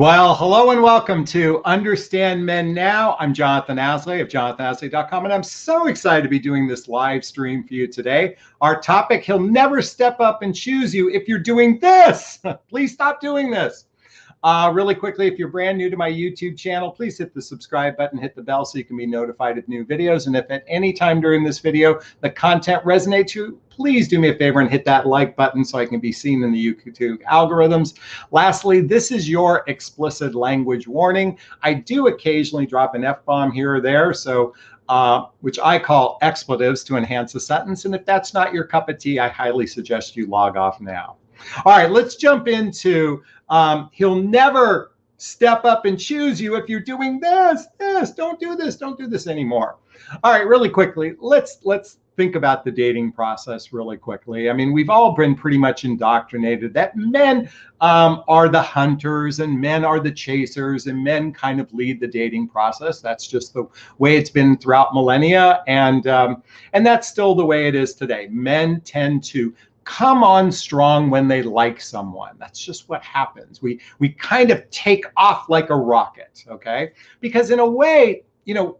Well, hello and welcome to Understand Men Now. I'm Jonathan Aslay of jonathanAslay.com, and I'm so excited to be doing this live stream for you today. Our topic, he'll never step up and choose you if you're doing this. Please stop doing this. Really quickly, if you're brand new to my YouTube channel, please hit the subscribe button, hit the bell so you can be notified of new videos. And if at any time during this video the content resonates you, please do me a favor and hit that like button so I can be seen in the YouTube algorithms. Lastly, this is your explicit language warning. I do occasionally drop an F-bomb here or there, so which I call expletives to enhance a sentence. And if that's not your cup of tea, I highly suggest you log off now. All right, let's jump into he'll never step up and choose you if you're doing this. Don't do this anymore. All right, really quickly, let's think about the dating process really quickly. I mean, we've all been pretty much indoctrinated that men are the hunters and men are the chasers and men kind of lead the dating process. That's just the way it's been throughout millennia, and that's still the way it is today. Men tend to come on strong when they like someone. That's just what happens. We kind of take off like a rocket, okay? Because in a way, you know,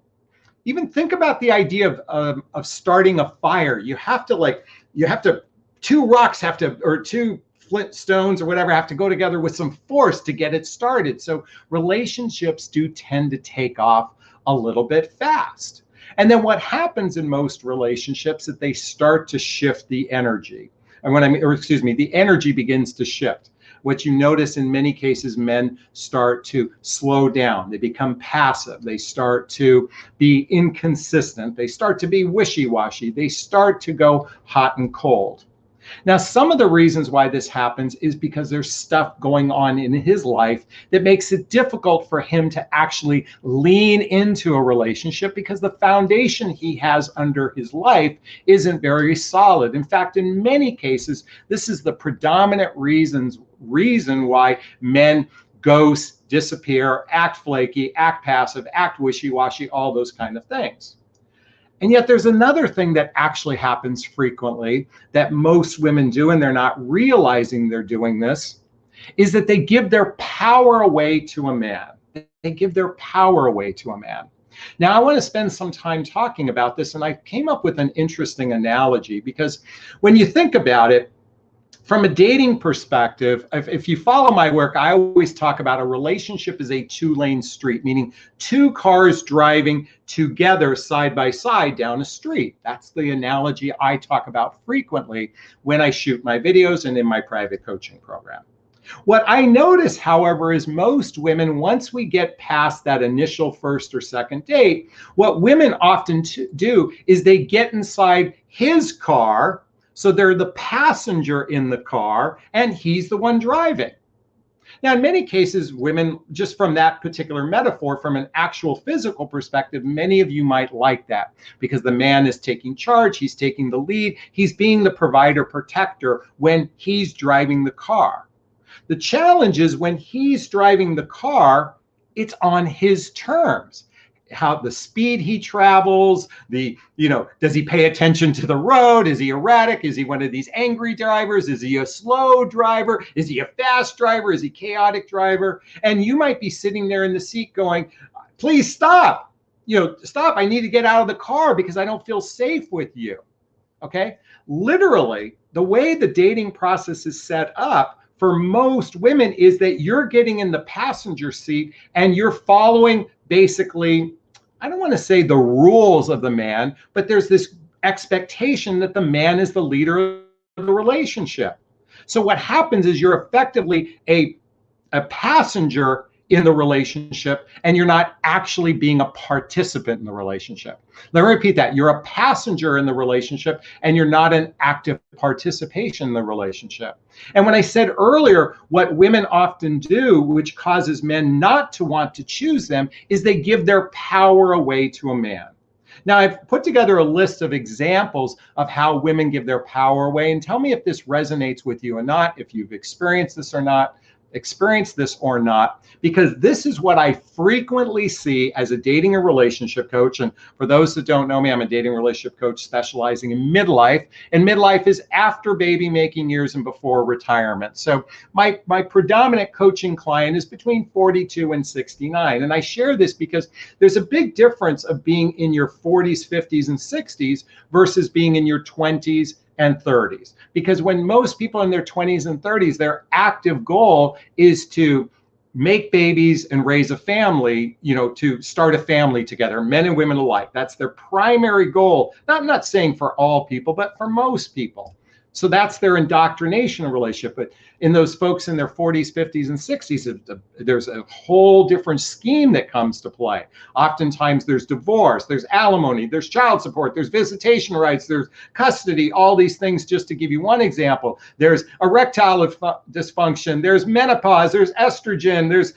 even think about the idea of starting a fire. You have to, two rocks have to, or two flint stones or whatever have to go together with some force to get it started. So relationships do tend to take off a little bit fast. And then what happens in most relationships is that they start to shift the energy. And the energy begins to shift. What you notice in many cases, men start to slow down. They become passive. They start to be inconsistent. They start to be wishy-washy. They start to go hot and cold. Now, some of the reasons why this happens is because there's stuff going on in his life that makes it difficult for him to actually lean into a relationship because the foundation he has under his life isn't very solid. In fact, in many cases, this is the predominant reason why men ghost, disappear, act flaky, act passive, act wishy-washy, all those kind of things. And yet there's another thing that actually happens frequently that most women do, and they're not realizing they're doing this, is that they give their power away to a man. They give their power away to a man. Now, I want to spend some time talking about this, and I came up with an interesting analogy because when you think about it, from a dating perspective, if you follow my work, I always talk about a relationship as a two-lane street, meaning two cars driving together side by side down a street. That's the analogy I talk about frequently when I shoot my videos and in my private coaching program. What I notice, however, is most women, once we get past that initial first or second date, what women often do is they get inside his car. So they're the passenger in the car and he's the one driving. Now, in many cases, women, just from that particular metaphor, from an actual physical perspective, many of you might like that because the man is taking charge, he's taking the lead, he's being the provider, protector when he's driving the car. The challenge is when he's driving the car, it's on his terms. How the speed he travels, does he pay attention to the road? Is he erratic? Is he one of these angry drivers? Is he a slow driver? Is he a fast driver? Is he a chaotic driver? And you might be sitting there in the seat going, please stop, stop. I need to get out of the car because I don't feel safe with you. Okay. Literally, the way the dating process is set up for most women is that you're getting in the passenger seat and you're following basically, I don't want to say the rules of the man, but there's this expectation that the man is the leader of the relationship. So what happens is you're effectively a passenger in the relationship and you're not actually being a participant in the relationship. Let me repeat that. You're a passenger in the relationship and you're not an active participation in the relationship. And when I said earlier, what women often do, which causes men not to want to choose them, is they give their power away to a man. Now, I've put together a list of examples of how women give their power away, and tell me if this resonates with you or not, if you've experienced this or not. experienced this or not, because this is what I frequently see as a dating and relationship coach. And for those that don't know me, I'm a dating relationship coach specializing in midlife. And midlife is after baby making years and before retirement. So my predominant coaching client is between 42 and 69. And I share this because there's a big difference of being in your 40s, 50s, and 60s versus being in your 20s and 30s. Because when most people in their 20s and 30s, their active goal is to make babies and raise a family, to start a family together, men and women alike. That's their primary goal. I'm not saying for all people, but for most people. So that's their indoctrination relationship. But in those folks in their 40s, 50s, and 60s, there's a whole different scheme that comes to play. Oftentimes there's divorce, there's alimony, there's child support, there's visitation rights, there's custody, all these things, just to give you one example. There's erectile dysfunction, there's menopause, there's estrogen, there's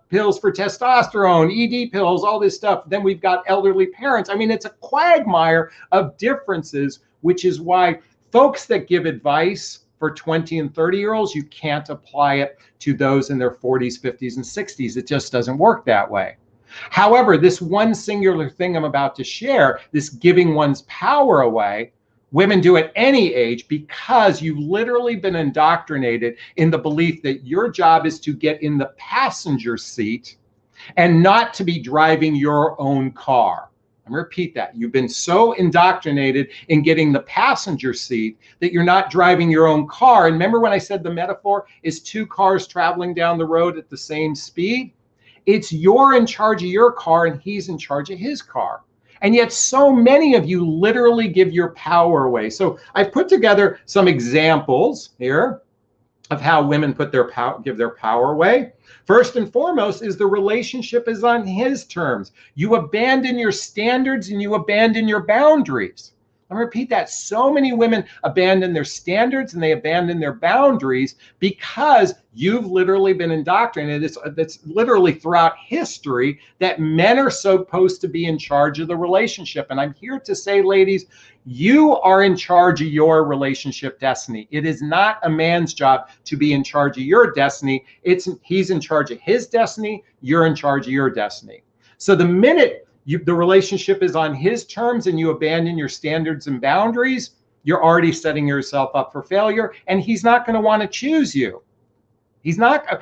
pills for testosterone, ED pills, all this stuff. Then we've got elderly parents. I mean, it's a quagmire of differences, which is why folks that give advice for 20 and 30-year-olds, you can't apply it to those in their 40s, 50s, and 60s. It just doesn't work that way. However, this one singular thing I'm about to share, this giving one's power away, women do at any age because you've literally been indoctrinated in the belief that your job is to get in the passenger seat and not to be driving your own car. I'm going to repeat that. You've been so indoctrinated in getting the passenger seat that you're not driving your own car. And remember when I said the metaphor is two cars traveling down the road at the same speed? It's you're in charge of your car and he's in charge of his car. And yet so many of you literally give your power away. So I've put together some examples here of how women give their power away. First and foremost is the relationship is on his terms. You abandon your standards and you abandon your boundaries. I'm going to repeat that. So many women abandon their standards and they abandon their boundaries because you've literally been indoctrinated. It's literally throughout history that men are supposed to be in charge of the relationship. And I'm here to say, ladies, you are in charge of your relationship destiny. It is not a man's job to be in charge of your destiny. He's in charge of his destiny. You're in charge of your destiny. So the minute the relationship is on his terms and you abandon your standards and boundaries, you're already setting yourself up for failure, and he's not going to want to choose you. He's not,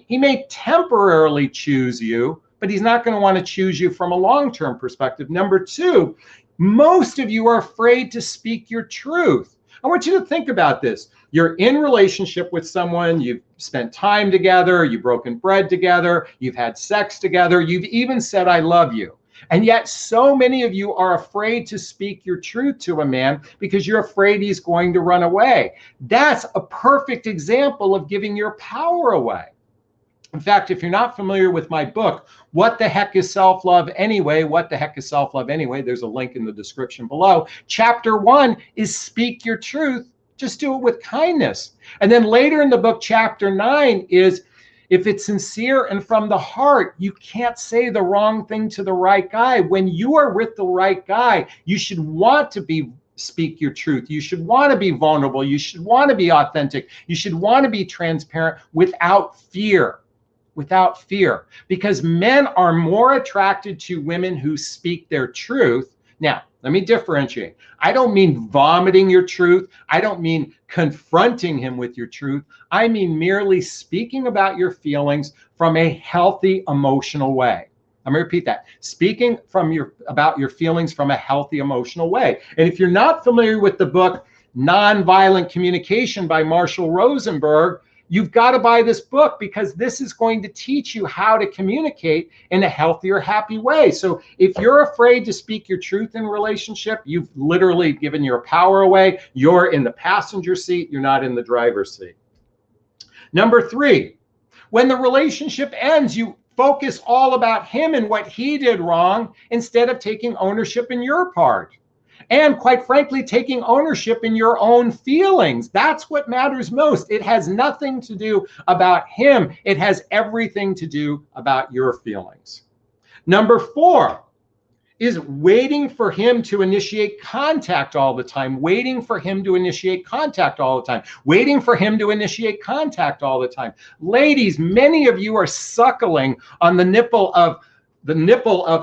he may temporarily choose you, but he's not going to want to choose you from a long-term perspective. Number two, most of you are afraid to speak your truth. I want you to think about this. You're in relationship with someone, you've spent time together, you've broken bread together, you've had sex together, you've even said, I love you. And yet so many of you are afraid to speak your truth to a man because you're afraid he's going to run away. That's a perfect example of giving your power away. In fact, if you're not familiar with my book, What the Heck is Self-Love Anyway? What the Heck is Self-Love Anyway? There's a link in the description below. Chapter 1 is Speak Your Truth. Just do it with kindness. And then later in the book, chapter 9 is if it's sincere and from the heart, you can't say the wrong thing to the right guy. When you are with the right guy, you should want to speak your truth. You should want to be vulnerable. You should want to be authentic. You should want to be transparent without fear. Without fear. Because men are more attracted to women who speak their truth. Now, let me differentiate. I don't mean vomiting your truth. I don't mean confronting him with your truth. I mean merely speaking about your feelings from a healthy emotional way. I'm going to repeat that. Speaking about your feelings from a healthy emotional way. And if you're not familiar with the book Nonviolent Communication by Marshall Rosenberg, you've got to buy this book because this is going to teach you how to communicate in a healthier, happy way. So if you're afraid to speak your truth in a relationship, you've literally given your power away. You're in the passenger seat. You're not in the driver's seat. Number 3, when the relationship ends, you focus all about him and what he did wrong instead of taking ownership in your part. And quite frankly, taking ownership in your own feelings. That's what matters most. It has nothing to do about him. It has everything to do about your feelings. Number 4 is waiting for him to initiate contact all the time, waiting for him to initiate contact all the time, waiting for him to initiate contact all the time. Ladies, many of you are suckling on the nipple of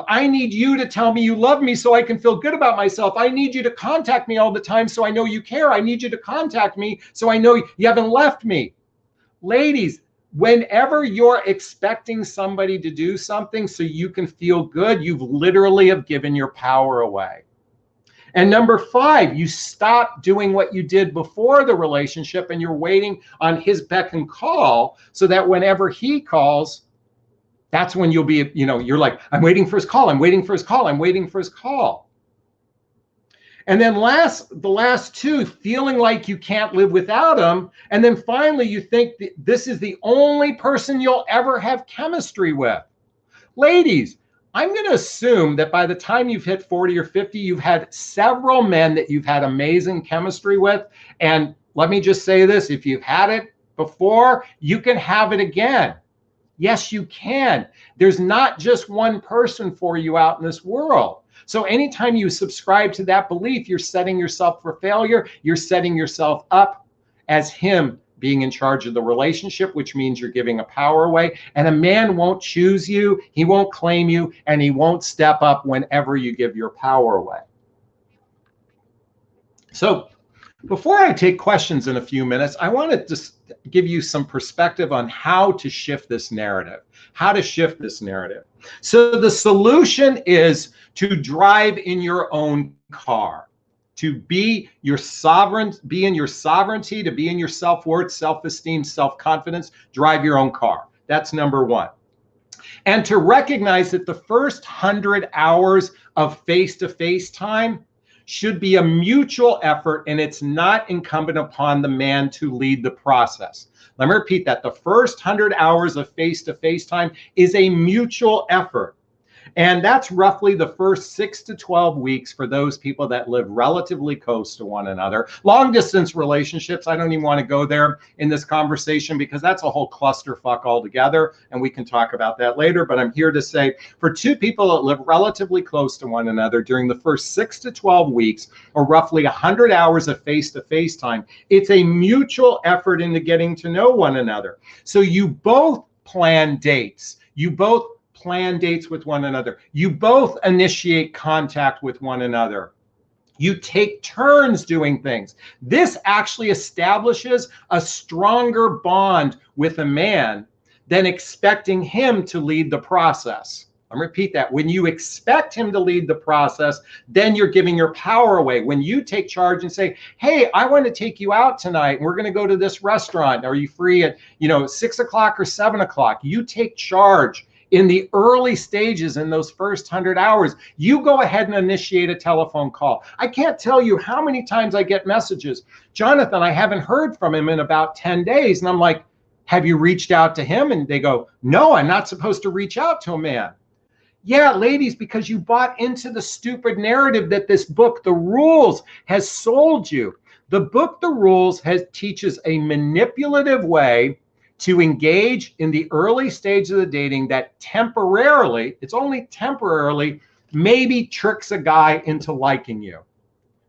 I need you to tell me you love me so I can feel good about myself. I need you to contact me all the time so I know you care. I need you to contact me so I know you haven't left me. Ladies, whenever you're expecting somebody to do something so you can feel good, you've literally have given your power away. And number 5, you stop doing what you did before the relationship and you're waiting on his beck and call so that whenever he calls, that's when you'll be, you're like, I'm waiting for his call. I'm waiting for his call. I'm waiting for his call. And then the last 2, feeling like you can't live without him. And then finally, you think that this is the only person you'll ever have chemistry with. Ladies, I'm going to assume that by the time you've hit 40 or 50, you've had several men that you've had amazing chemistry with. And let me just say this, if you've had it before, you can have it again. Yes, you can. There's not just one person for you out in this world. So anytime you subscribe to that belief, you're setting yourself for failure. You're setting yourself up as him being in charge of the relationship, which means you're giving a power away. And a man won't choose you, he won't claim you, and he won't step up whenever you give your power away. So before I take questions in a few minutes, I want to just give you some perspective on how to shift this narrative, So the solution is to drive in your own car, to be your sovereign, be in your sovereignty, to be in your self-worth, self-esteem, self-confidence, drive your own car. That's number 1. And to recognize that the first 100 hours of face-to-face time should be a mutual effort, and it's not incumbent upon the man to lead the process. Let me repeat that. The first 100 hours of face-to-face time is a mutual effort. And that's roughly the first 6 to 12 weeks for those people that live relatively close to one another. Long distance relationships, I don't even want to go there in this conversation because that's a whole clusterfuck altogether, and we can talk about that later. But I'm here to say for 2 people that live relatively close to one another during the first 6 to 12 weeks, or roughly 100 hours of face-to-face time, it's a mutual effort into getting to know one another. So you both plan dates. You both plan dates with one another. You both initiate contact with one another. You take turns doing things. This actually establishes a stronger bond with a man than expecting him to lead the process. I'll repeat that. When you expect him to lead the process, then you're giving your power away. When you take charge and say, hey, I want to take you out tonight, and we're going to go to this restaurant. Are you free at 6 o'clock or 7 o'clock? You take charge. In the early stages, in those first 100 hours, you go ahead and initiate a telephone call. I can't tell you how many times I get messages, Jonathon, I haven't heard from him in about 10 days. And I'm like, have you reached out to him? And they go, no, I'm not supposed to reach out to a man. Yeah, ladies, because you bought into the stupid narrative that this book, The Rules, has sold you. The book, The Rules, teaches a manipulative way to engage in the early stage of the dating that temporarily, it's only temporarily, maybe tricks a guy into liking you.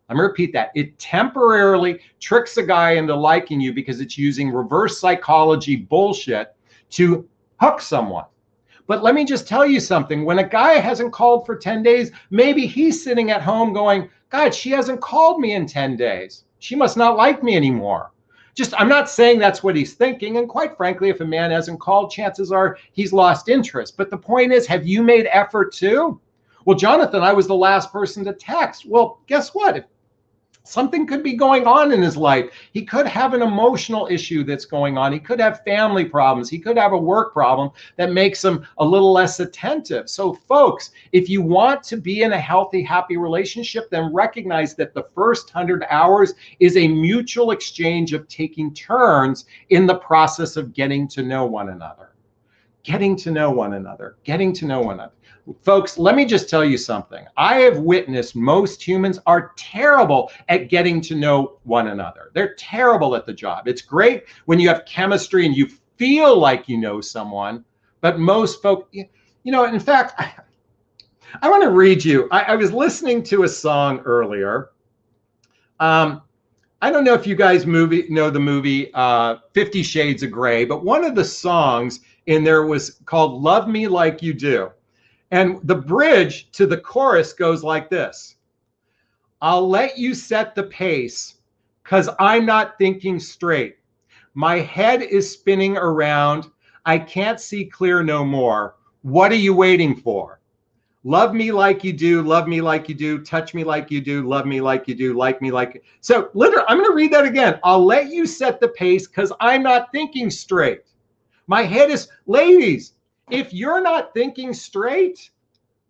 I'm going to repeat that. It temporarily tricks a guy into liking you because it's using reverse psychology bullshit to hook someone. But let me just tell you something. When a guy hasn't called for 10 days, maybe he's sitting at home going, God, she hasn't called me in 10 days. She must not like me anymore. I'm not saying that's what he's thinking. And quite frankly, if a man hasn't called, chances are he's lost interest. But the point is, have you made effort too? Well, Jonathon, I was the last person to text. Well, guess what? Something could be going on in his life. He could have an emotional issue that's going on. He could have family problems. He could have a work problem that makes him a little less attentive. So folks, if you want to be in a healthy, happy relationship, then recognize that the first 100 hours is a mutual exchange of taking turns in the process of getting to know one another. Getting to know one another. Folks, let me just tell you something. I have witnessed most humans are terrible at getting to know one another. They're terrible at the job. It's great when you have chemistry and you feel like you know someone, but most folk, in fact, I want to read you. I was listening to a song earlier. I don't know if you guys know the movie 50 Shades of Grey, but one of the songs in there was called Love Me Like You Do. And the bridge to the chorus goes like this. I'll let you set the pace because I'm not thinking straight. My head is spinning around. I can't see clear no more. What are you waiting for? Love me like you do, love me like you do, touch me like you do, love me like you do, like me like. So literally, I'm going to read that again. I'll let you set the pace because I'm not thinking straight. My head is, ladies, if you're not thinking straight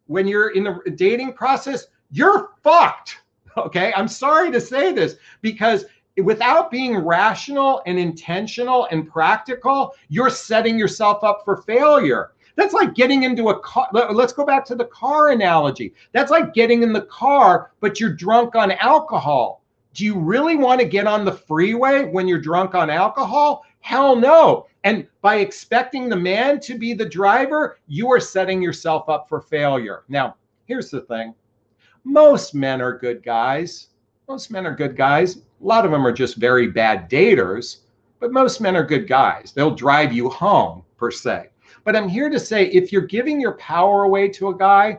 when you're in the dating process, you're fucked. Okay, I'm sorry to say this because without being rational and intentional and practical, you're setting yourself up for failure. That's like getting into a car. Let's go back to the car analogy. That's like getting in the car, but you're drunk on alcohol. Do you really want to get on the freeway when you're drunk on alcohol? Hell no. And by expecting the man to be the driver, you are setting yourself up for failure. Now, here's the thing. Most men are good guys. Most men are good guys. A lot of them are just very bad daters, but most men are good guys. They'll drive you home, per se. But I'm here to say, if you're giving your power away to a guy,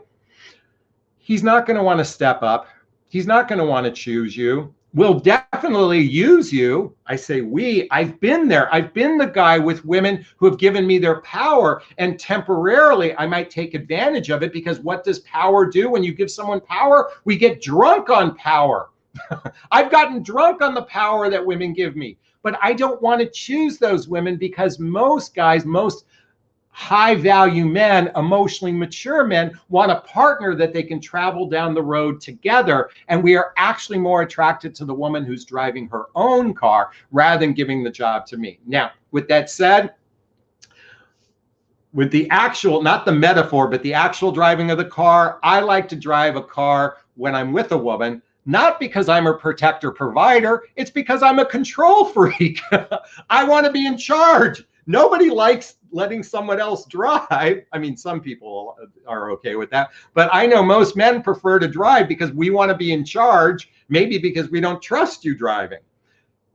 he's not going to want to step up. He's not going to want to choose you. We'll definitely use you. I say we. I've been there. I've been the guy with women who have given me their power, and temporarily I might take advantage of it because what does power do when you give someone power? We get drunk on power. I've gotten drunk on the power that women give me, but I don't want to choose those women because most guys, most high value men, emotionally mature men want a partner that they can travel down the road together. And we are actually more attracted to the woman who's driving her own car rather than giving the job to me. Now, with that said, with the actual, not the metaphor, but the actual driving of the car, I like to drive a car when I'm with a woman, not because I'm a protector provider, it's because I'm a control freak. I want to be in charge. Nobody likes letting someone else drive. I mean, some people are okay with that, but I know most men prefer to drive because we want to be in charge, maybe because we don't trust you driving.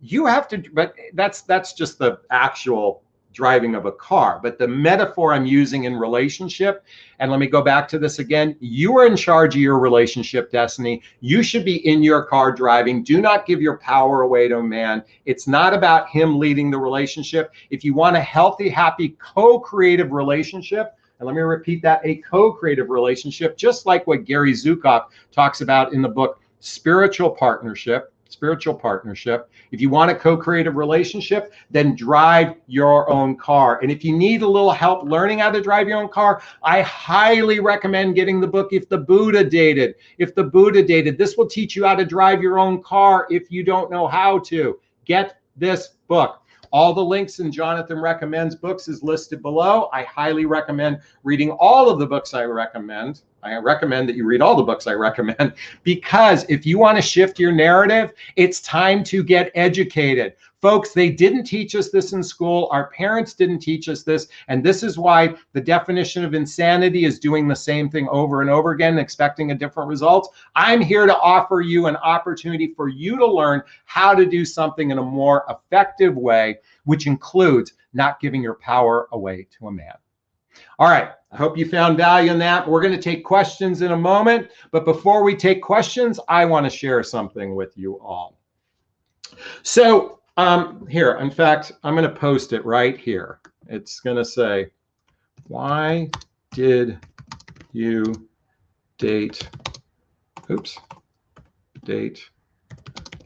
You have to, but that's just the actual driving of a car. But the metaphor I'm using in relationship, and let me go back to this again, you are in charge of your relationship destiny. You should be in your car driving. Do not give your power away to a man. It's not about him leading the relationship. If you want a healthy, happy, co-creative relationship, and let me repeat that, a co-creative relationship, just like what Gary Zukav talks about in the book, Spiritual Partnership. If you want a co-creative relationship, then drive your own car. And if you need a little help learning how to drive your own car, I highly recommend getting the book, If the Buddha Dated. This will teach you how to drive your own car if you don't know how to. Get this book. All the links in Jonathon Recommends books is listed below. I highly recommend reading all of the books I recommend. I recommend that you read all the books I recommend, because if you want to shift your narrative, it's time to get educated. Folks, they didn't teach us this in school. Our parents didn't teach us this. And this is why the definition of insanity is doing the same thing over and over again, expecting a different result. I'm here to offer you an opportunity for you to learn how to do something in a more effective way, which includes not giving your power away to a man. All right, I hope you found value in that. We're going to take questions in a moment, but before we take questions, I want to share something with you all. So here, in fact, I'm going to post it right here. It's going to say, why did you date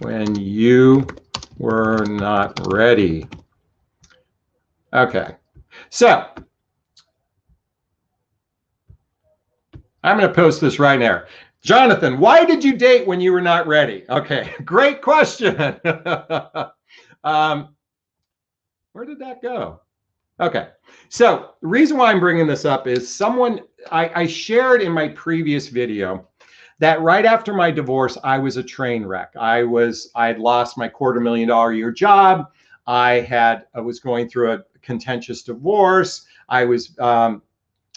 when you were not ready? Okay, so I'm going to post this right now. Jonathon, why did you date when you were not ready? Okay, great question. Where did that go? Okay, so the reason why I'm bringing this up is I shared in my previous video that right after my divorce, I was a train wreck. I'd lost my $250,000 a year job. I was going through a contentious divorce. I was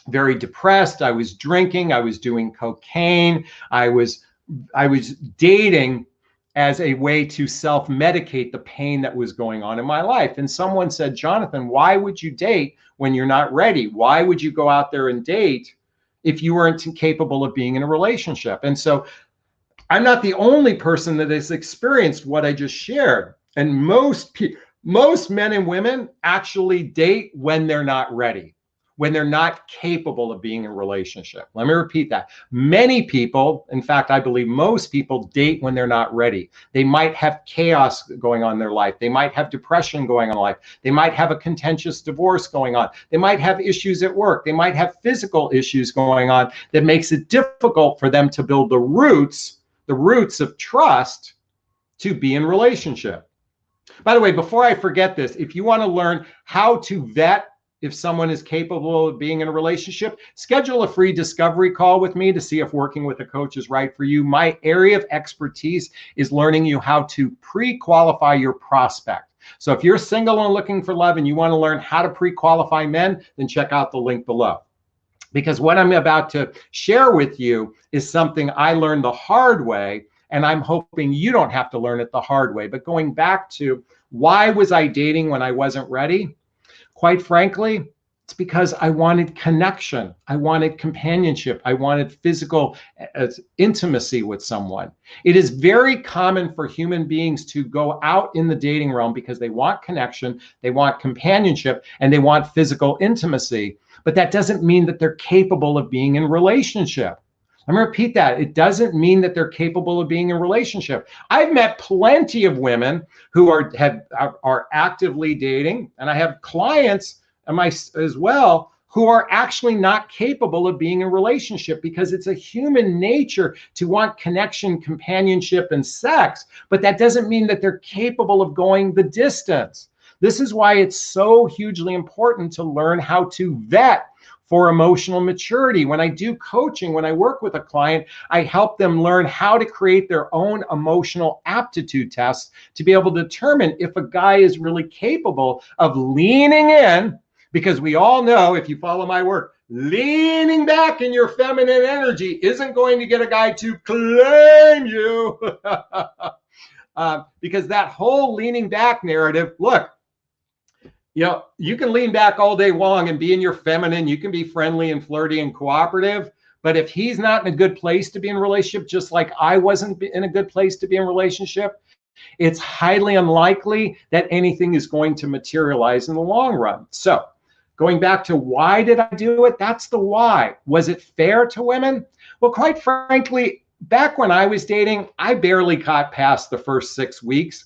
very depressed. I was drinking. I was doing cocaine. I was dating as a way to self-medicate the pain that was going on in my life. And someone said, Jonathan, why would you date when you're not ready? Why would you go out there and date if you weren't capable of being in a relationship? And so I'm not the only person that has experienced what I just shared. And most men and women actually date when they're not ready, when they're not capable of being in a relationship. Let me repeat that. Many people, in fact, I believe most people date when they're not ready. They might have chaos going on in their life. They might have depression going on in life. They might have a contentious divorce going on. They might have issues at work. They might have physical issues going on that makes it difficult for them to build the roots of trust to be in relationship. By the way, before I forget this, if you want to learn how to vet if someone is capable of being in a relationship, schedule a free discovery call with me to see if working with a coach is right for you. My area of expertise is learning you how to pre-qualify your prospect. So if you're single and looking for love and you want to learn how to pre-qualify men, then check out the link below. Because what I'm about to share with you is something I learned the hard way, and I'm hoping you don't have to learn it the hard way. But going back to why was I dating when I wasn't ready? Quite frankly, it's because I wanted connection. I wanted companionship. I wanted physical intimacy with someone. It is very common for human beings to go out in the dating realm because they want connection, they want companionship, and they want physical intimacy. But that doesn't mean that they're capable of being in relationship. I'm going to repeat that. It doesn't mean that they're capable of being in a relationship. I've met plenty of women who are actively dating, and I have clients as well who are actually not capable of being in a relationship because it's a human nature to want connection, companionship, and sex, but that doesn't mean that they're capable of going the distance. This is why it's so hugely important to learn how to vet for emotional maturity. When I do coaching, when I work with a client, I help them learn how to create their own emotional aptitude tests to be able to determine if a guy is really capable of leaning in, because we all know, if you follow my work, leaning back in your feminine energy isn't going to get a guy to claim you. Because that whole leaning back narrative, look, you know, you can lean back all day long and be in your feminine. You can be friendly and flirty and cooperative. But if he's not in a good place to be in a relationship, just like I wasn't in a good place to be in a relationship, it's highly unlikely that anything is going to materialize in the long run. So going back to why did I do it? That's the why. Was it fair to women? Well, quite frankly, back when I was dating, I barely got past the first 6 weeks.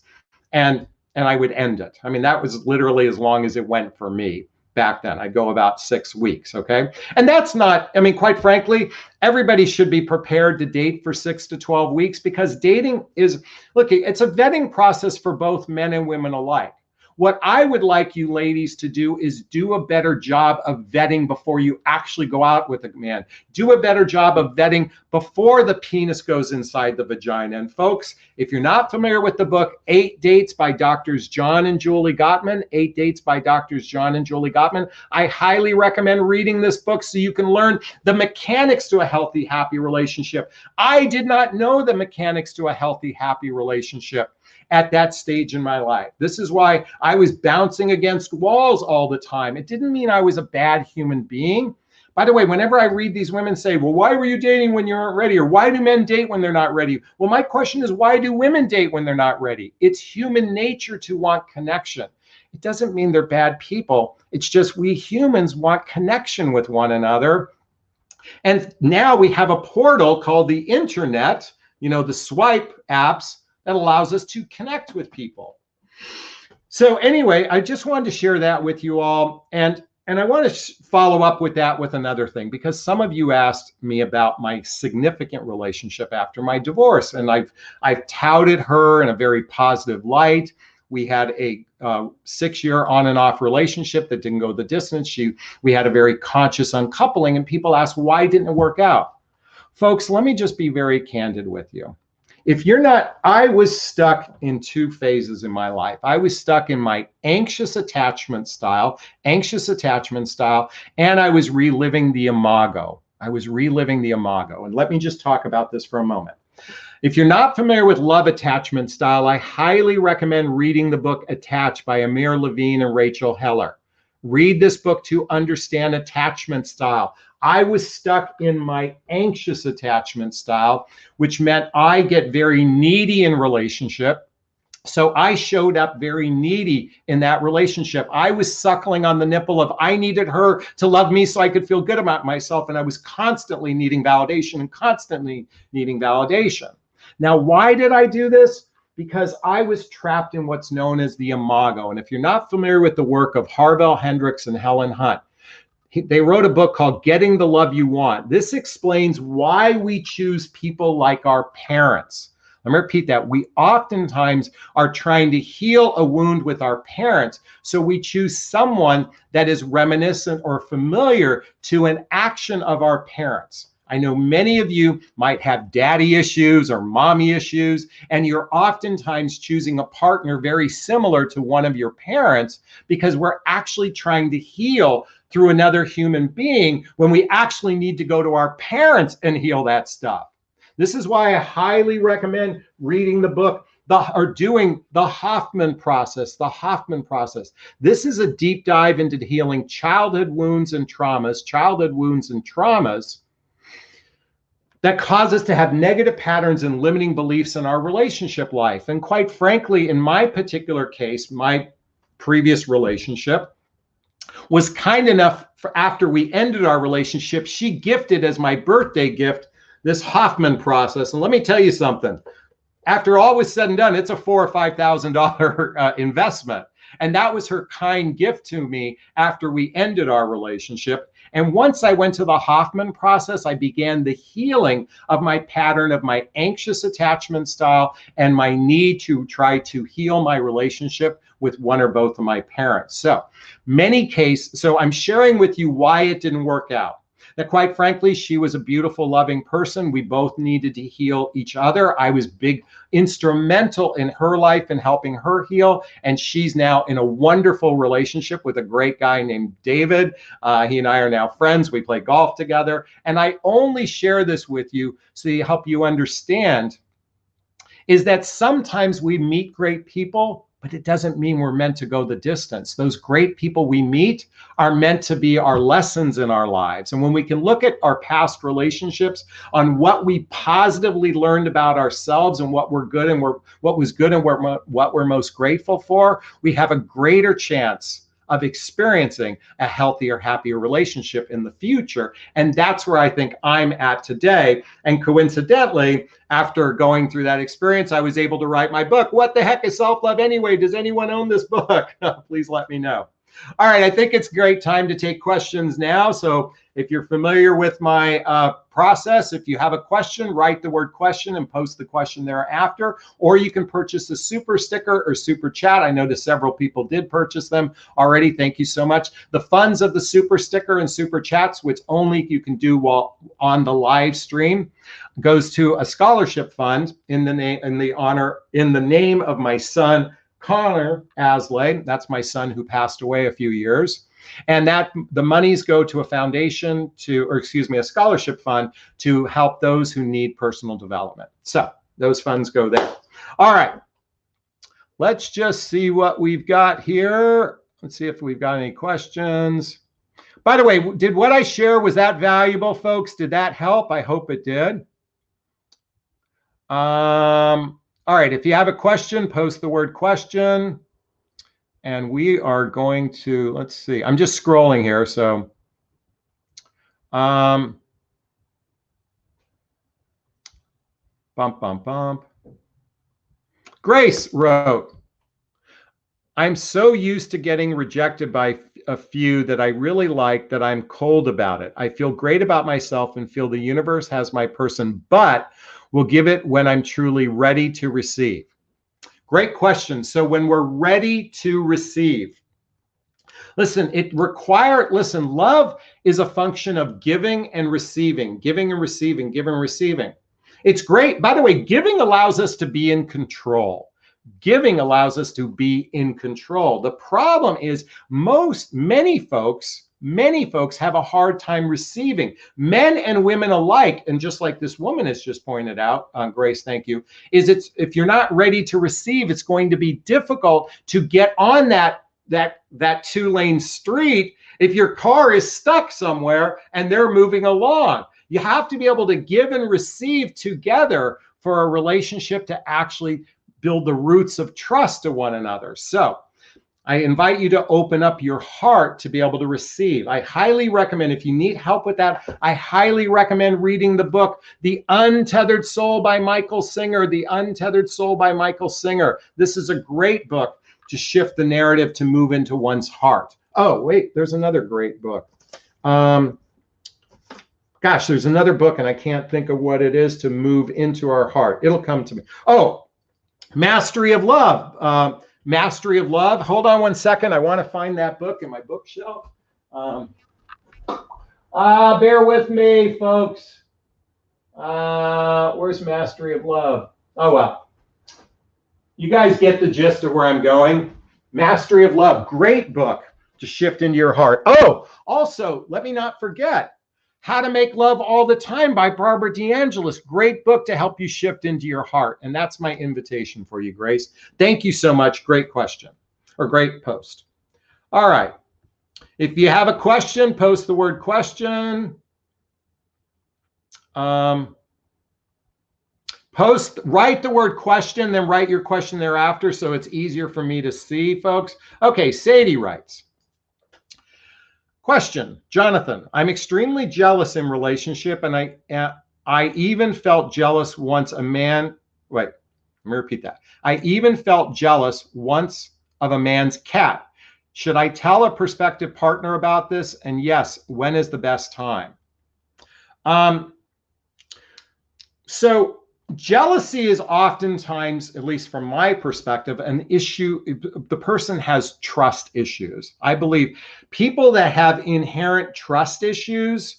And I would end it. I mean, that was literally as long as it went for me back then. I'd go about 6 weeks, okay? And that's not, I mean, quite frankly, everybody should be prepared to date for 6 to 12 weeks because dating is, look, it's a vetting process for both men and women alike. What I would like you ladies to do is do a better job of vetting before you actually go out with a man. Do a better job of vetting before the penis goes inside the vagina. And folks, if you're not familiar with the book, 8 Dates by Doctors John and Julie Gottman, 8 Dates by Doctors John and Julie Gottman, I highly recommend reading this book so you can learn the mechanics to a healthy, happy relationship. I did not know the mechanics to a healthy, happy relationship at that stage in my life. This is why I was bouncing against walls all the time. It didn't mean I was a bad human being. By the way, whenever I read these women say, well, why were you dating when you weren't ready? Or why do men date when they're not ready? Well, my question is, why do women date when they're not ready? It's human nature to want connection. It doesn't mean they're bad people. It's just we humans want connection with one another. And now we have a portal called the internet, you know, the swipe apps, that allows us to connect with people. So anyway, I just wanted to share that with you all. And I want to follow up with that with another thing, because some of you asked me about my significant relationship after my divorce. And I've touted her in a very positive light. We had a 6-year on and off relationship that didn't go the distance. We had a very conscious uncoupling, and people ask, why didn't it work out? Folks, let me just be very candid with you. if you're not, I was stuck in two phases in my life. I was stuck in my anxious attachment style, and I was reliving the imago. And let me just talk about this for a moment. If you're not familiar with love attachment style, I highly recommend reading the book Attached by Amir Levine and Rachel Heller. Read this book to understand attachment style. I was stuck in my anxious attachment style, which meant I get very needy in relationship. So I showed up very needy in that relationship. I was suckling on the nipple of I needed her to love me so I could feel good about myself. And I was constantly needing validation. Now, why did I do this? Because I was trapped in what's known as the imago. And if you're not familiar with the work of Harvell Hendricks and Helen Hunt, they wrote a book called Getting the Love You Want. This explains why we choose people like our parents. Let me repeat that. We oftentimes are trying to heal a wound with our parents, so we choose someone that is reminiscent or familiar to an action of our parents. I know many of you might have daddy issues or mommy issues, and you're oftentimes choosing a partner very similar to one of your parents because we're actually trying to heal through another human being when we actually need to go to our parents and heal that stuff. This is why I highly recommend reading the book or doing the Hoffman process. This is a deep dive into healing childhood wounds and traumas that cause us to have negative patterns and limiting beliefs in our relationship life. And quite frankly, in my particular case, my previous relationship was kind enough after we ended our relationship, she gifted as my birthday gift this Hoffman process. And let me tell you something. After all was said and done, it's a $4,000 or $5,000 investment. And that was her kind gift to me after we ended our relationship. And once I went to the Hoffman process, I began the healing of my pattern of my anxious attachment style and my need to try to heal my relationship with one or both of my parents. So I'm sharing with you why it didn't work out. That quite frankly, she was a beautiful, loving person. We both needed to heal each other. I was instrumental in her life and helping her heal. And she's now in a wonderful relationship with a great guy named David. He and I are now friends. We play golf together. And I only share this with you to help you understand is that sometimes we meet great people, but it doesn't mean we're meant to go the distance. Those great people we meet are meant to be our lessons in our lives. And when we can look at our past relationships on what we positively learned about ourselves and what was good and what we're most grateful for, we have a greater chance of experiencing a healthier, happier relationship in the future. And that's where I think I'm at today. And coincidentally, after going through that experience, I was able to write my book. What the heck is self-love anyway? Does anyone own this book? Please let me know. All right, I think it's a great time to take questions now. So if you're familiar with my process, if you have a question, write the word question and post the question thereafter, or you can purchase a super sticker or super chat. I noticed several people did purchase them already. Thank you so much. The funds of the super sticker and super chats, which only you can do while on the live stream, goes to a scholarship fund in the name of my son, Connor Aslay. That's my son who passed away a few years. And that the monies go to a foundation a scholarship fund to help those who need personal development. So those funds go there. All right. Let's just see what we've got here. Let's see if we've got any questions. By the way, did what I share, was that valuable, folks? Did that help? I hope it did. All right, if you have a question, post the word question. And we are going to, let's see, I'm just scrolling here. So, bump. Grace wrote, I'm so used to getting rejected by a few that I really like that I'm cold about it. I feel great about myself and feel the universe has my person, but will give it when I'm truly ready to receive. Great question. So when we're ready to receive, listen, love is a function of giving and receiving, giving and receiving, giving and receiving. It's great. By the way, giving allows us to be in control. Giving allows us to be in control. The problem is many folks have a hard time receiving, men and women alike. And just like this woman has just pointed out, Grace, thank you, if you're not ready to receive, it's going to be difficult to get on that 2-lane street if your car is stuck somewhere and they're moving along. You have to be able to give and receive together for a relationship to actually build the roots of trust to one another. So I invite you to open up your heart to be able to receive. I highly recommend, if you need help with that, I highly recommend reading the book, The Untethered Soul by Michael Singer. The Untethered Soul by Michael Singer. This is a great book to shift the narrative to move into one's heart. Oh, wait, there's another great book. Gosh, there's another book and I can't think of what it is to move into our heart. It'll come to me. Oh, Mastery of Love. Mastery of Love. Hold on one second. I want to find that book in my bookshelf. Bear with me, folks. Where's Mastery of Love? Oh, well. You guys get the gist of where I'm going. Mastery of Love. Great book to shift into your heart. Oh, also, let me not forget, How to Make Love All the Time by Barbara DeAngelis. Great book to help you shift into your heart. And that's my invitation for you, Grace. Thank you so much. Great question, or great post. All right. If you have a question, post the word question. Write the word question, then write your question thereafter so it's easier for me to see, folks. Okay, Sadie writes. Question, Jonathan, I'm extremely jealous in relationship, and I even felt jealous once a man, wait, let me repeat that. I even felt jealous once of a man's cat. Should I tell a prospective partner about this? And yes, when is the best time? So jealousy is oftentimes, at least from my perspective, an issue. The person has trust issues. I believe people that have inherent trust issues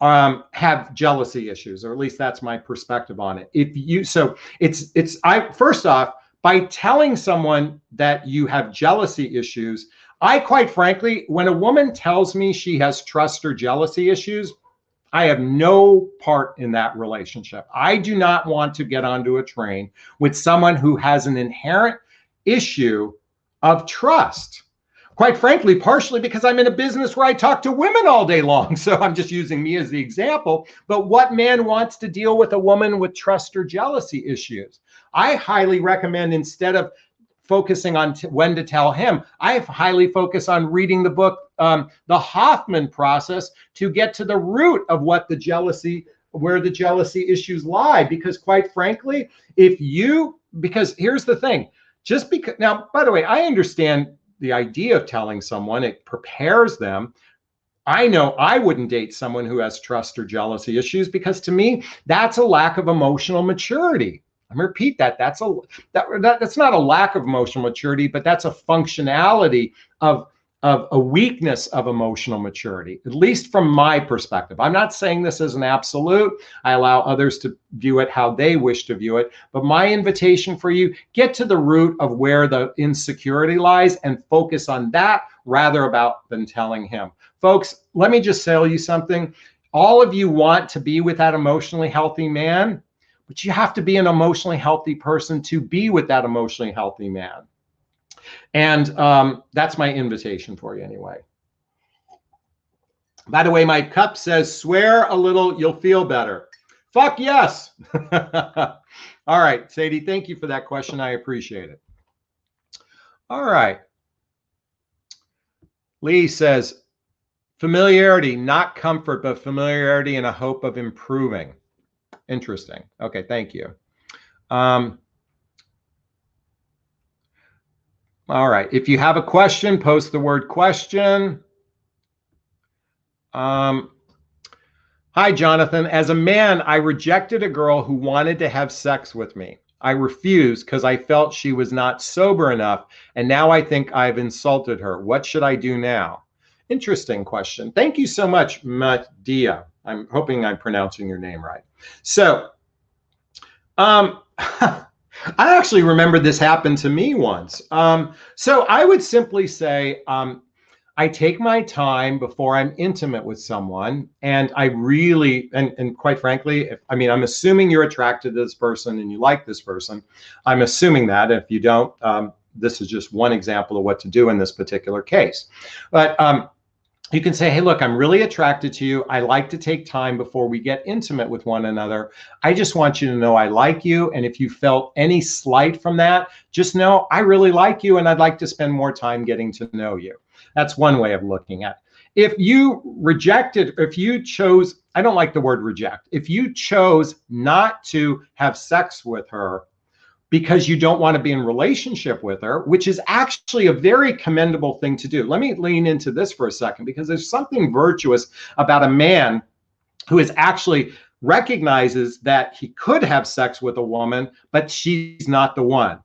have jealousy issues, or at least that's my perspective on it. First off, by telling someone that you have jealousy issues, I quite frankly, when a woman tells me she has trust or jealousy issues, I have no part in that relationship. I do not want to get onto a train with someone who has an inherent issue of trust. Quite frankly, partially because I'm in a business where I talk to women all day long. So I'm just using me as the example. But what man wants to deal with a woman with trust or jealousy issues? I highly recommend, instead of focusing on when to tell him, I highly focus on reading the book, The Hoffman Process, to get to the root of where the jealousy issues lie. Because quite frankly, because here's the thing, now, by the way, I understand the idea of telling someone, it prepares them. I know I wouldn't date someone who has trust or jealousy issues, because to me, that's a lack of emotional maturity. I'm going to repeat that. That's not a lack of emotional maturity, but that's a functionality of a weakness of emotional maturity, at least from my perspective. I'm not saying this as an absolute. I allow others to view it how they wish to view it. But my invitation for you, get to the root of where the insecurity lies and focus on that rather than telling him. Folks, let me just tell you something. All of you want to be with that emotionally healthy man, but you have to be an emotionally healthy person to be with that emotionally healthy man. And that's my invitation for you anyway. By the way, my cup says, swear a little, you'll feel better. Fuck yes. All right, Sadie, thank you for that question. I appreciate it. All right. Lee says, familiarity, not comfort, but familiarity and a hope of improving. Interesting. Okay, thank you. All right. If you have a question, post the word question. Hi, Jonathan. As a man, I rejected a girl who wanted to have sex with me. I refused because I felt she was not sober enough, and now I think I've insulted her. What should I do now? Interesting question. Thank you so much, Matia. I'm hoping I'm pronouncing your name right. So Um, I actually remember this happened to me once. So I would simply say, I take my time before I'm intimate with someone, and I really, and quite frankly, I mean, I'm assuming you're attracted to this person and you like this person. I'm assuming that. If you don't, this is just one example of what to do in this particular case. But you can say, hey, look, I'm really attracted to you. I like to take time before we get intimate with one another. I just want you to know I like you. And if you felt any slight from that, just know I really like you and I'd like to spend more time getting to know you. That's one way of looking at it. If you rejected, if you chose, I don't like the word reject, if you chose not to have sex with her because you don't want to be in relationship with her, which is actually a very commendable thing to do. Let me lean into this for a second, because there's something virtuous about a man who is actually recognizes that he could have sex with a woman, but she's not the one.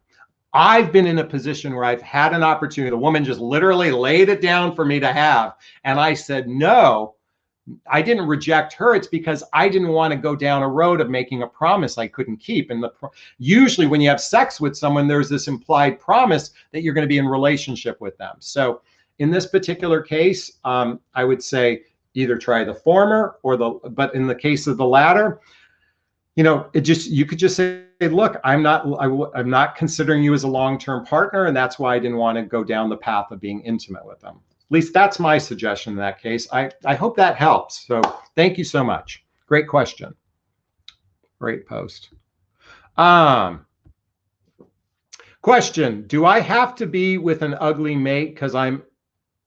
I've been in a position where I've had an opportunity. The woman just literally laid it down for me to have. And I said, no, I didn't reject her. It's because I didn't want to go down a road of making a promise I couldn't keep. And usually when you have sex with someone, there's this implied promise that you're going to be in relationship with them. So in this particular case, I would say either try the former or but in the case of the latter, you know, you could just say, look, I'm not considering you as a long-term partner, and that's why I didn't want to go down the path of being intimate with them. At least that's my suggestion in that case. I hope that helps. So thank you so much. Great question. Great post. Question, do I have to be with an ugly mate because I'm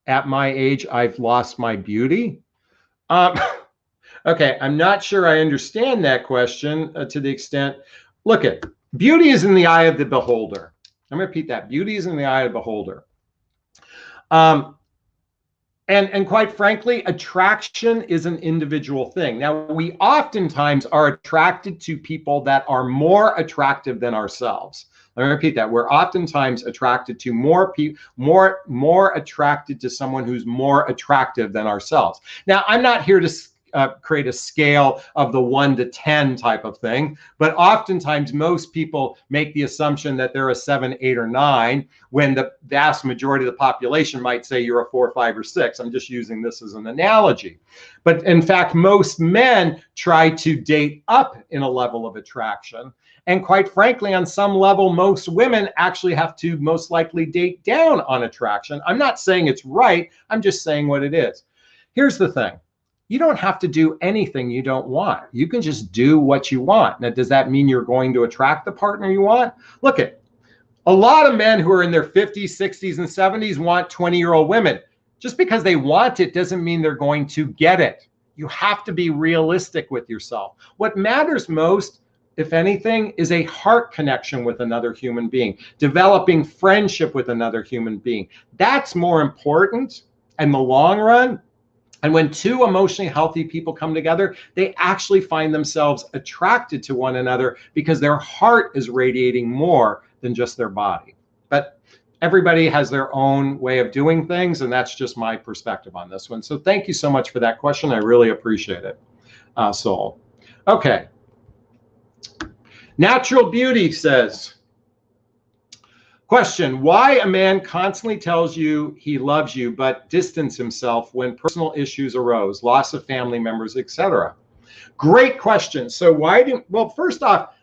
at my age, I've lost my beauty? Okay, I'm not sure I understand that question to the extent, look at, beauty is in the eye of the beholder. I'm going to repeat that. Beauty is in the eye of the beholder. And quite frankly, attraction is an individual thing. Now, we oftentimes are attracted to people that are more attractive than ourselves. Let me repeat that. We're oftentimes attracted to more attracted to someone who's more attractive than ourselves. Now, I'm not here to create a scale of the 1 to 10 type of thing, but oftentimes most people make the assumption that they're a 7, 8, or 9 when the vast majority of the population might say you're a 4, 5, or 6. I'm just using this as an analogy. But in fact, most men try to date up in a level of attraction. And quite frankly, on some level, most women actually have to most likely date down on attraction. I'm not saying it's right. I'm just saying what it is. Here's the thing. You don't have to do anything you don't want. You can just do what you want. Now, does that mean you're going to attract the partner you want? Look at a lot of men who are in their 50s, 60s, and 70s want 20-year-old women. Just because they want it doesn't mean they're going to get it. You have to be realistic with yourself. What matters most, if anything, is a heart connection with another human being, developing friendship with another human being. That's more important in the long run. And when two emotionally healthy people come together, they actually find themselves attracted to one another because their heart is radiating more than just their body. But everybody has their own way of doing things, and that's just my perspective on this one. So thank you so much for that question. I really appreciate it, Soul. Okay. Natural Beauty says, question, why a man constantly tells you he loves you but distance himself when personal issues arose, loss of family members, etc.? Great question. So well, first off,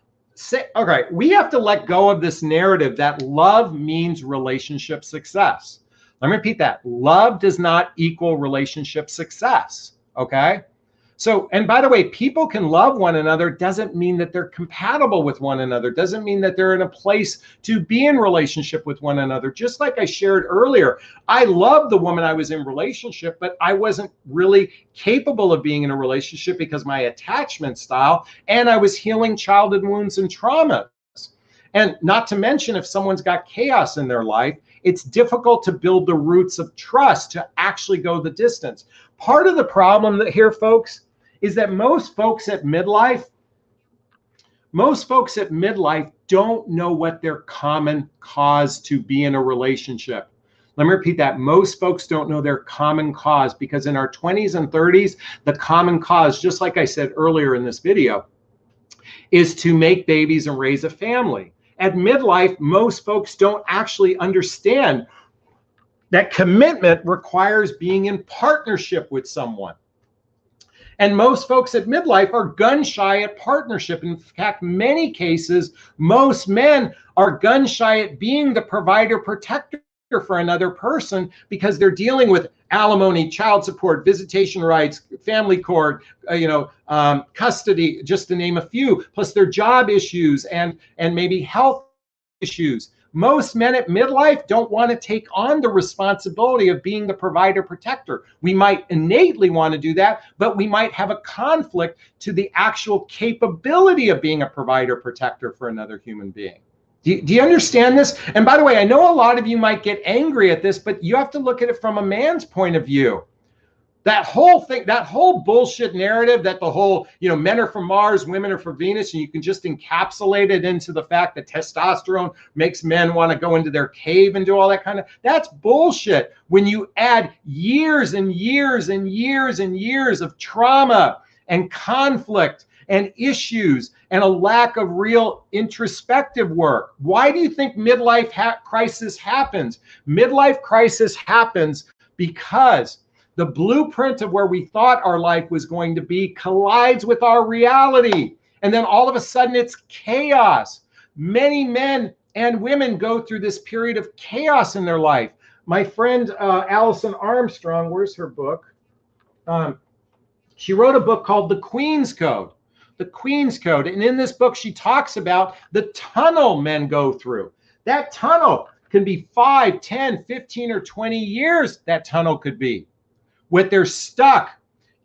okay, we have to let go of this narrative that love means relationship success. Let me repeat that. Love does not equal relationship success, okay? So, and by the way, people can love one another doesn't mean that they're compatible with one another, doesn't mean that they're in a place to be in relationship with one another. Just like I shared earlier, I loved the woman I was in relationship, but I wasn't really capable of being in a relationship because my attachment style, and I was healing childhood wounds and traumas. And not to mention, if someone's got chaos in their life, it's difficult to build the roots of trust to actually go the distance. Part of the problem here, folks, is that most folks at midlife don't know what their common cause to be in a relationship. Let me repeat that. Most folks don't know their common cause, because in our 20s and 30s, the common cause, just like I said earlier in this video, is to make babies and raise a family. At midlife, most folks don't actually understand that commitment requires being in partnership with someone. And most folks at midlife are gun shy at partnership. In fact, many cases, most men are gun shy at being the provider protector for another person because they're dealing with alimony, child support, visitation rights, family court, custody, just to name a few, plus their job issues and maybe health issues. Most men at midlife don't want to take on the responsibility of being the provider protector. We might innately want to do that, but we might have a conflict to the actual capability of being a provider protector for another human being. Do you understand this? And by the way, I know a lot of you might get angry at this, but you have to look at it from a man's point of view. That whole thing, that whole bullshit narrative that the whole, men are from Mars, women are from Venus, and you can just encapsulate it into the fact that testosterone makes men want to go into their cave and do all that kind of, that's bullshit. When you add years and years and years and years of trauma and conflict and issues and a lack of real introspective work. Why do you think midlife crisis happens? Midlife crisis happens because the blueprint of where we thought our life was going to be collides with our reality. And then all of a sudden it's chaos. Many men and women go through this period of chaos in their life. My friend Allison Armstrong, where's her book? She wrote a book called The Queen's Code. The Queen's Code. And in this book, she talks about the tunnel men go through. That tunnel can be 5, 10, 15, or 20 years, that tunnel could be. When they're stuck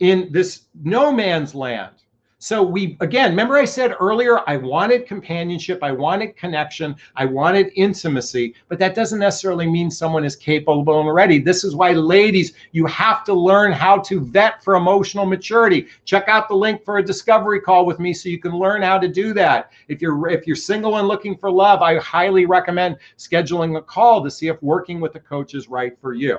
in this no man's land. So remember I said earlier, I wanted companionship, I wanted connection, I wanted intimacy, but that doesn't necessarily mean someone is capable and ready. This is why, ladies, you have to learn how to vet for emotional maturity. Check out the link for a discovery call with me so you can learn how to do that. If you're single and looking for love, I highly recommend scheduling a call to see if working with a coach is right for you.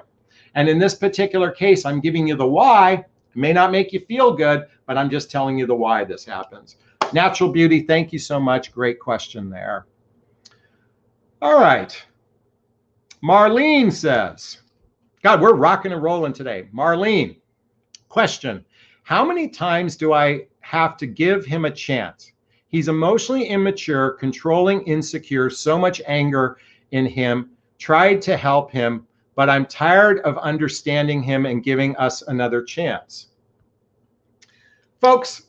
And in this particular case, I'm giving you the why. It may not make you feel good, but I'm just telling you the why this happens. Natural Beauty, thank you so much. Great question there. All right. Marlene says, God, we're rocking and rolling today. Marlene, question. How many times do I have to give him a chance? He's emotionally immature, controlling, insecure, so much anger in him. Tried to help him, but I'm tired of understanding him and giving us another chance. Folks,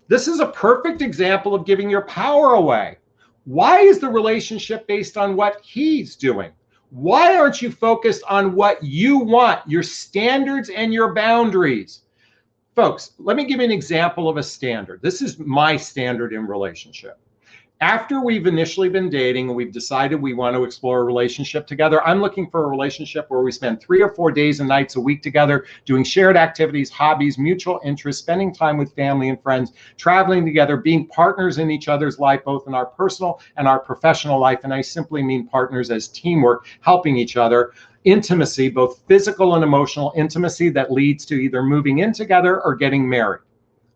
this is a perfect example of giving your power away. Why is the relationship based on what he's doing? Why aren't you focused on what you want, your standards and your boundaries? Folks, let me give you an example of a standard. This is my standard in relationship. After we've initially been dating and we've decided we want to explore a relationship together, I'm looking for a relationship where we spend 3 or 4 days and nights a week together, doing shared activities, hobbies, mutual interests, spending time with family and friends, traveling together, being partners in each other's life, both in our personal and our professional life. And I simply mean partners as teamwork, helping each other. Intimacy, both physical and emotional intimacy that leads to either moving in together or getting married.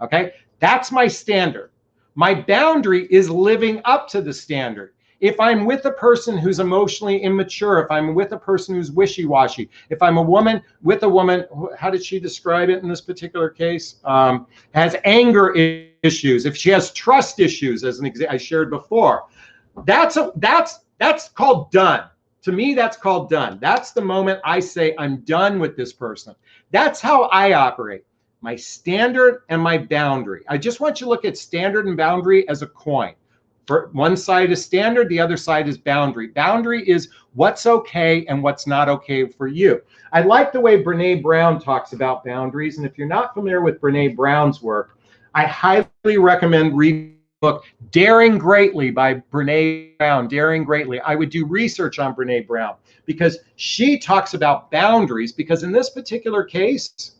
Okay, that's my standard. My boundary is living up to the standard. If I'm with a person who's emotionally immature, if I'm with a person who's wishy-washy, if I'm a woman with a woman, how did she describe it in this particular case? Has anger issues, if she has trust issues, as an example I shared before, that's called done. To me, that's called done. That's the moment I say I'm done with this person. That's how I operate. My standard and my boundary. I just want you to look at standard and boundary as a coin. For one side is standard, the other side is boundary. Boundary is what's okay and what's not okay for you. I like the way Brene Brown talks about boundaries. And if you're not familiar with Brene Brown's work, I highly recommend reading the book Daring Greatly by Brene Brown. Daring Greatly. I would do research on Brene Brown because she talks about boundaries, because in this particular case,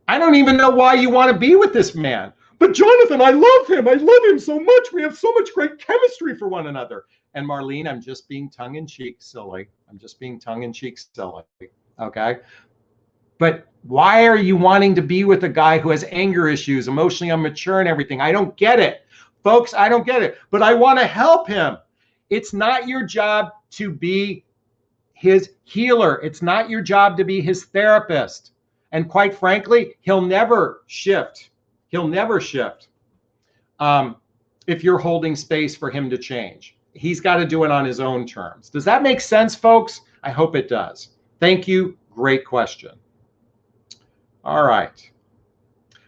I don't even know why you want to be with this man. But Jonathan, I love him. I love him so much. We have so much great chemistry for one another. And Marlene, I'm just being tongue-in-cheek silly. I'm just being tongue-in-cheek silly. Okay? But why are you wanting to be with a guy who has anger issues, emotionally immature and everything? I don't get it. Folks, I don't get it, but I want to help him. It's not your job to be his healer. It's not your job to be his therapist. And quite frankly, he'll never shift. He'll never shift if you're holding space for him to change. He's got to do it on his own terms. Does that make sense, folks? I hope it does. Thank you. Great question. All right.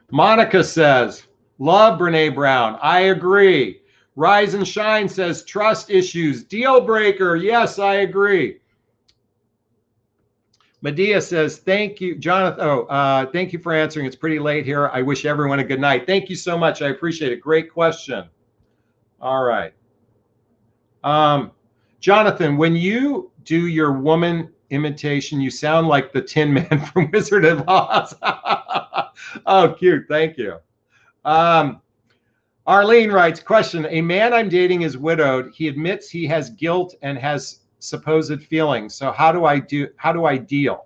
Monica says, love Brene Brown. I agree. Rise and Shine says, trust issues, deal breaker. Yes, I agree. Medea says, thank you, Jonathan. Thank you for answering. It's pretty late here. I wish everyone a good night. Thank you so much. I appreciate it. Great question. All right. Jonathan, when you do your woman imitation, you sound like the Tin Man from Wizard of Oz. Oh, cute. Thank you. Arlene writes, question, a man I'm dating is widowed. He admits he has guilt and has supposed feelings. So how do I deal?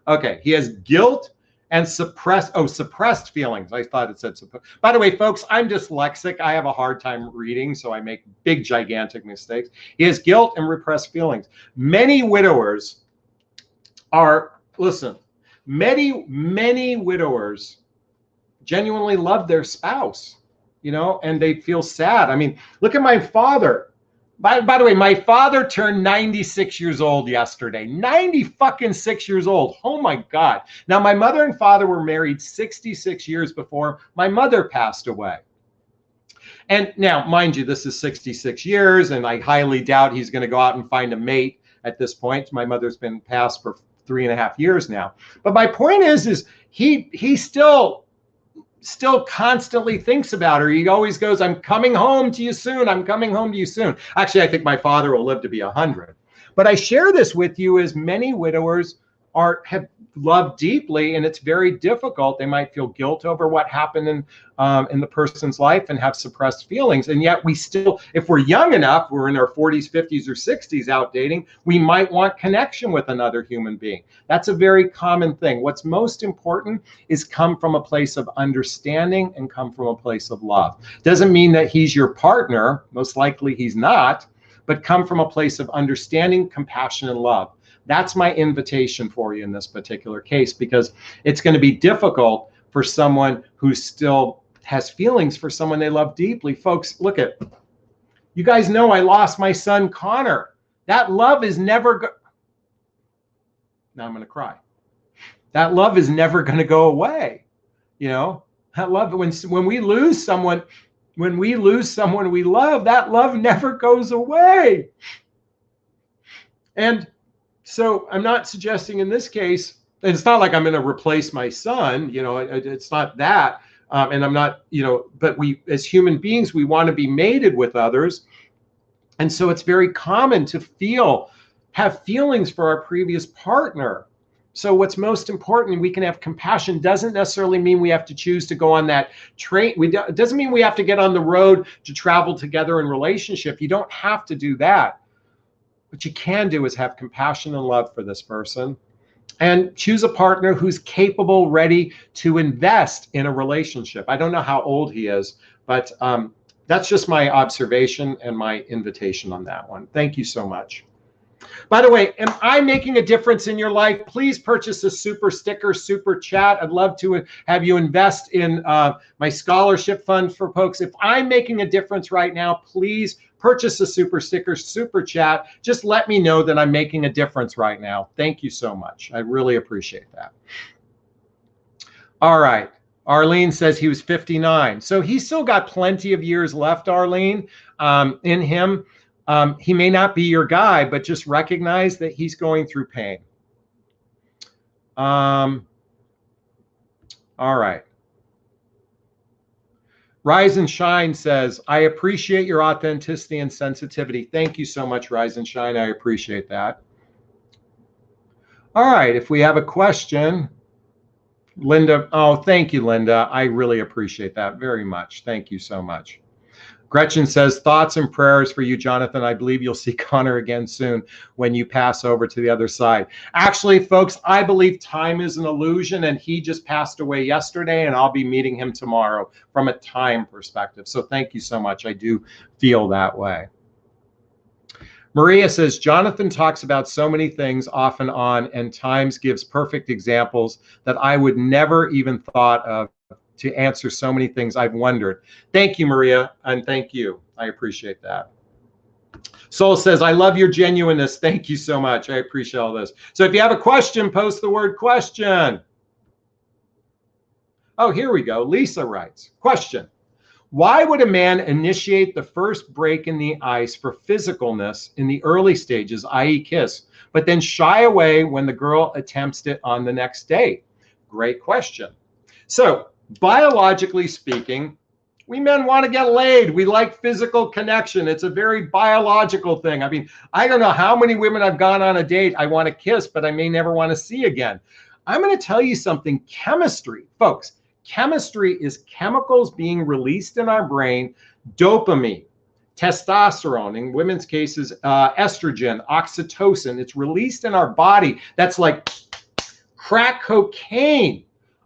Okay, he has guilt and suppressed feelings. I thought it said supposed. By the way, folks, I'm dyslexic. I have a hard time reading, so I make big, gigantic mistakes. He has guilt and repressed feelings. Many widowers are, listen, many widowers genuinely love their spouse, you know, and they feel sad. I mean, look at my father. By the way, my father turned 96 years old yesterday. 96 years old. Oh my God. Now, my mother and father were married 66 years before my mother passed away. And now, mind you, this is 66 years, and I highly doubt he's going to go out and find a mate at this point. My mother's been passed for 3.5 years now. But my point is he still constantly thinks about her. He always goes, I'm coming home to you soon. I'm coming home to you soon. Actually, I think my father will live to be 100. But I share this with you as many widowers have loved deeply, and it's very difficult. They might feel guilt over what happened in the person's life and have suppressed feelings. And yet we still, if we're young enough, we're in our 40s, 50s, or 60s out dating, we might want connection with another human being. That's a very common thing. What's most important is come from a place of understanding and come from a place of love. Doesn't mean that he's your partner. Most likely he's not, but come from a place of understanding, compassion, and love. That's my invitation for you in this particular case, because it's going to be difficult for someone who still has feelings for someone they love deeply. Folks, look at, you guys know I lost my son, Connor. That love is never now I'm going to cry. That love is never going to go away. You know, that love, when we lose someone, we love, that love never goes away. And so I'm not suggesting in this case, and it's not like I'm going to replace my son, you know, it's not that. And I'm not, you know, but we, as human beings, we want to be mated with others. And so it's very common to have feelings for our previous partner. So what's most important, we can have compassion, doesn't necessarily mean we have to choose to go on that train. It doesn't mean we have to get on the road to travel together in relationship. You don't have to do that. What you can do is have compassion and love for this person and choose a partner who's capable, ready to invest in a relationship. I don't know how old he is, but that's just my observation and my invitation on that one. Thank you so much. By the way, am I making a difference in your life? Please purchase a super sticker, super chat. I'd love to have you invest in my scholarship fund for folks. If I'm making a difference right now, please purchase a super sticker, super chat. Just let me know that I'm making a difference right now. Thank you so much. I really appreciate that. All right. Arlene says he was 59. So he's still got plenty of years left, Arlene, in him. He may not be your guy, but just recognize that he's going through pain. All right. Rise and Shine says, I appreciate your authenticity and sensitivity. Thank you so much, Rise and Shine. I appreciate that. All right. If we have a question, Linda. Oh, thank you, Linda. I really appreciate that very much. Thank you so much. Gretchen says, thoughts and prayers for you, Jonathan. I believe you'll see Connor again soon when you pass over to the other side. Actually, folks, I believe time is an illusion, and he just passed away yesterday, and I'll be meeting him tomorrow from a time perspective. So thank you so much. I do feel that way. Maria says, Jonathan talks about so many things off and on, and times gives perfect examples that I would never even thought of to answer so many things I've wondered. Thank you, Maria, and thank you. I appreciate that. Soul says, I love your genuineness. Thank you so much. I appreciate all this. So if you have a question, post the word question. Oh, here we go. Lisa writes, question. Why would a man initiate the first break in the ice for physicalness in the early stages, i.e. kiss, but then shy away when the girl attempts it on the next date? Great question. So, biologically speaking, we men want to get laid. We like physical connection. It's a very biological thing. I mean, I don't know how many women I've gone on a date I want to kiss, but I may never want to see again. I'm going to tell you something. Chemistry, folks, chemistry is chemicals being released in our brain, dopamine, testosterone, in women's cases, estrogen, oxytocin. It's released in our body. That's like crack cocaine.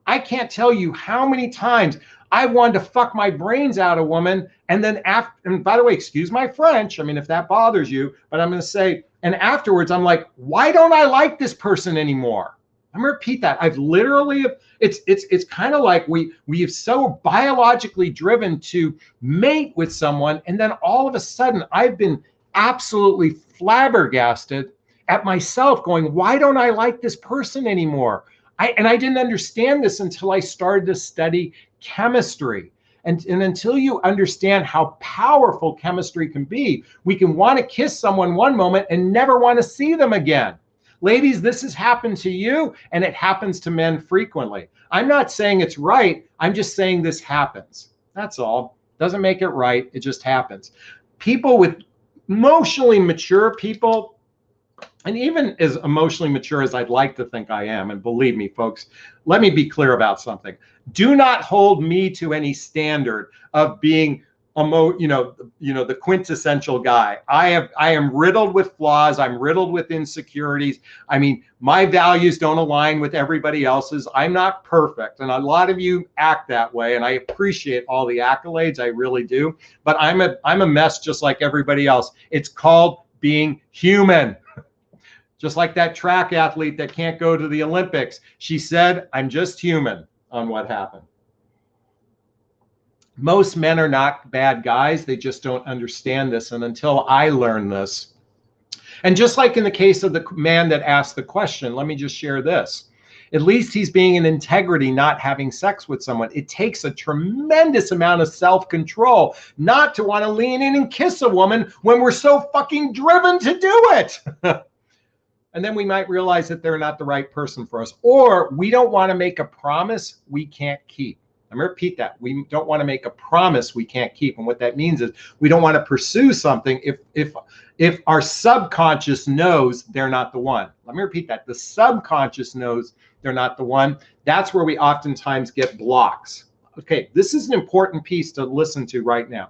I can't tell you how many times I wanted to fuck my brains out of a woman, and then after, and by the way, excuse my French, I mean, if that bothers you, but I'm going to say, and afterwards I'm like, why don't I like this person anymore? I'm going to repeat that. I've literally, it's kind of like we have so biologically driven to mate with someone, and then all of a sudden I've been absolutely flabbergasted at myself going, why don't I like this person anymore? I didn't understand this until I started to study chemistry. And until you understand how powerful chemistry can be, we can want to kiss someone one moment and never want to see them again. Ladies, this has happened to you, and it happens to men frequently. I'm not saying it's right. I'm just saying this happens. That's all. Doesn't make it right. It just happens. People with emotionally mature people, and even as emotionally mature as I'd like to think I am, and believe me, folks, let me be clear about something. Do not hold me to any standard of being, the quintessential guy. I am riddled with flaws. I'm riddled with insecurities. I mean, my values don't align with everybody else's. I'm not perfect, and a lot of you act that way, and I appreciate all the accolades. I really do. But I'm a mess just like everybody else. It's called being human. Just like that track athlete that can't go to the Olympics. She said, I'm just human on what happened. Most men are not bad guys. They just don't understand this. And until I learn this, and just like in the case of the man that asked the question, let me just share this. At least he's being in integrity, not having sex with someone. It takes a tremendous amount of self-control not to want to lean in and kiss a woman when we're so fucking driven to do it. And then we might realize that they're not the right person for us. Or we don't want to make a promise we can't keep. I'm going to repeat that. We don't want to make a promise we can't keep. And what that means is we don't want to pursue something if our subconscious knows they're not the one. Let me repeat that. The subconscious knows they're not the one. That's where we oftentimes get blocks. Okay, this is an important piece to listen to right now.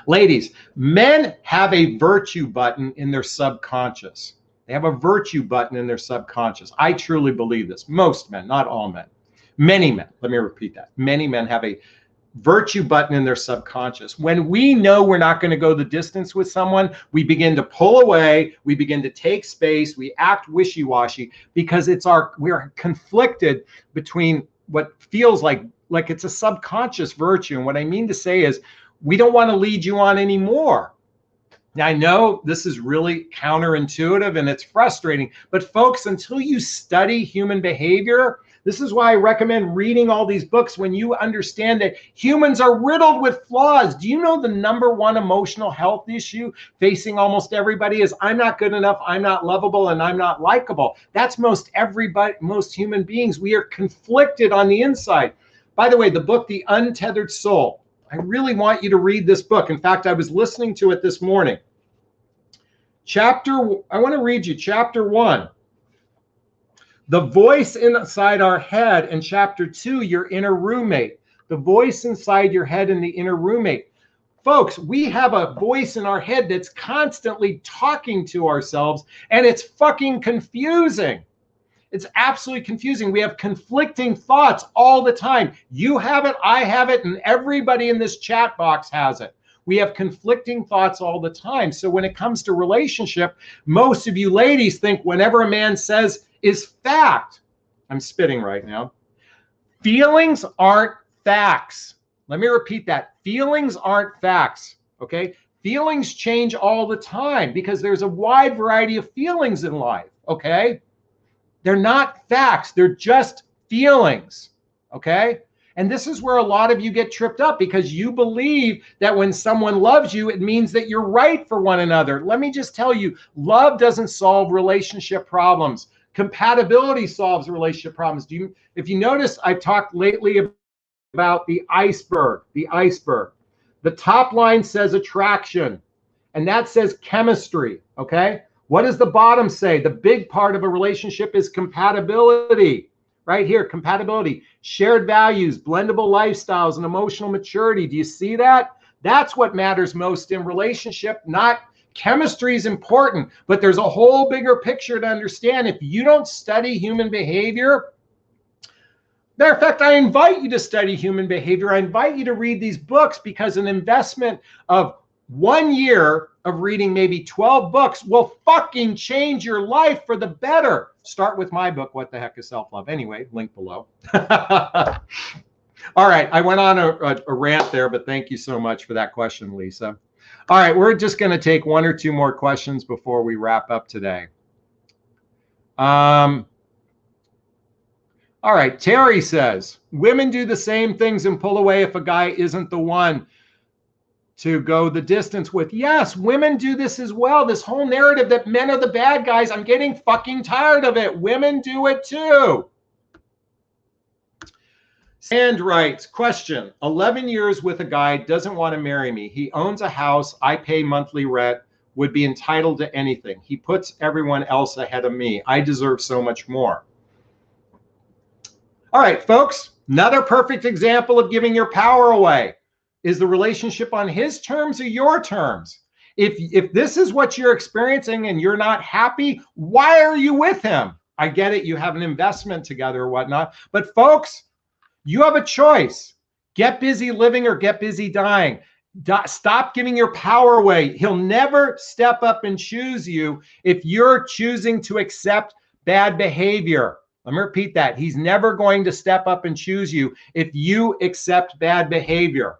Ladies, men have a virtue button in their subconscious. They have a virtue button in their subconscious. I truly believe this. Most men, not all men. Many men, let me repeat that. Many men have a virtue button in their subconscious. When we know we're not going to go the distance with someone, we begin to pull away, we begin to take space, we act wishy-washy because we're conflicted between what feels like it's a subconscious virtue. And what I mean to say is we don't want to lead you on anymore. Now, I know this is really counterintuitive and it's frustrating, but folks, until you study human behavior, this is why I recommend reading all these books. When you understand that humans are riddled with flaws. Do you know the #1 emotional health issue facing almost everybody is I'm not good enough, I'm not lovable, and I'm not likable? That's most human beings. We are conflicted on the inside. By the way, the book, The Untethered Soul, I really want you to read this book. In fact, I was listening to it this morning. I want to read you chapter 1. The voice inside our head, and chapter 2, your inner roommate. The voice inside your head and the inner roommate. Folks, we have a voice in our head that's constantly talking to ourselves, and it's fucking confusing. It's absolutely confusing. We have conflicting thoughts all the time. You have it, I have it, and everybody in this chat box has it. We have conflicting thoughts all the time. So when it comes to relationship, most of you ladies think whenever a man says is fact, I'm spitting right now, feelings aren't facts. Let me repeat that. Feelings aren't facts, okay? Feelings change all the time because there's a wide variety of feelings in life, okay? They're not facts. They're just feelings, okay? And this is where a lot of you get tripped up because you believe that when someone loves you, it means that you're right for one another. Let me just tell you, love doesn't solve relationship problems. Compatibility solves relationship problems. If you notice, I've talked lately about the iceberg, the iceberg. The top line says attraction, and that says chemistry, okay? What does the bottom say? The big part of a relationship is compatibility. Right here, compatibility, shared values, blendable lifestyles, and emotional maturity. Do you see that? That's what matters most in relationship, not chemistry is important, but there's a whole bigger picture to understand. If you don't study human behavior, matter of fact, I invite you to study human behavior. I invite you to read these books because an investment of 1 year of reading maybe 12 books will fucking change your life for the better. Start with my book, What the Heck is Self-Love? Anyway, link below. All right, I went on a rant there, but thank you so much for that question, Lisa. All right, we're just going to take 1 or 2 more questions before we wrap up today. All right, Terry says, women do the same things and pull away if a guy isn't the one to go the distance with. Yes, women do this as well. This whole narrative that men are the bad guys, I'm getting fucking tired of it. Women do it too. Sand writes, question, 11 years with a guy, doesn't want to marry me. He owns a house, I pay monthly rent, would be entitled to anything. He puts everyone else ahead of me. I deserve so much more. All right, folks, another perfect example of giving your power away. Is the relationship on his terms or your terms? If this is what you're experiencing and you're not happy, why are you with him? I get it, you have an investment together or whatnot, but folks, you have a choice. Get busy living or get busy dying. Stop giving your power away. He'll never step up and choose you if you're choosing to accept bad behavior. Let me repeat that. He's never going to step up and choose you if you accept bad behavior.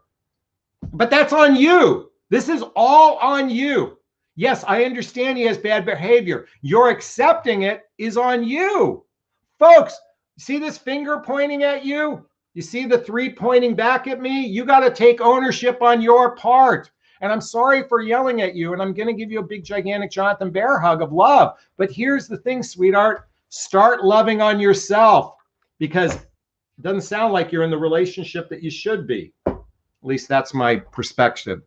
But that's on you. This is all on you. Yes, I understand he has bad behavior. Your accepting it is on you. Folks, see this finger pointing at you? You see the 3 pointing back at me? You got to take ownership on your part. And I'm sorry for yelling at you. And I'm going to give you a big, gigantic Jonathan Bear hug of love. But here's the thing, sweetheart. Start loving on yourself because it doesn't sound like you're in the relationship that you should be. At least that's my perspective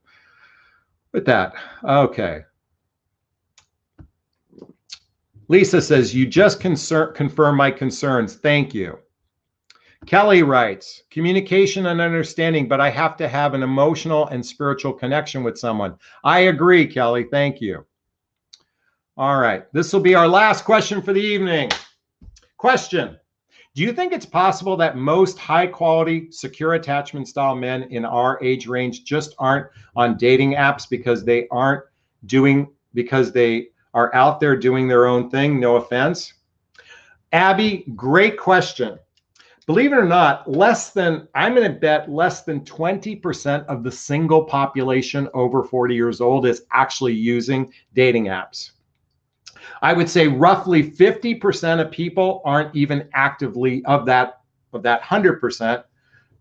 with that. Okay. Lisa says, you just confirm my concerns. Thank you. Kelly writes, communication and understanding, but I have to have an emotional and spiritual connection with someone. I agree, Kelly. Thank you. All right. This will be our last question for the evening. Question. Do you think it's possible that most high quality, secure attachment style men in our age range just aren't on dating apps because they are out there doing their own thing? No offense. Abby, great question. Believe it or not, I'm going to bet less than 20% of the single population over 40 years old is actually using dating apps. I would say roughly 50% of people aren't even actively, of that 100%,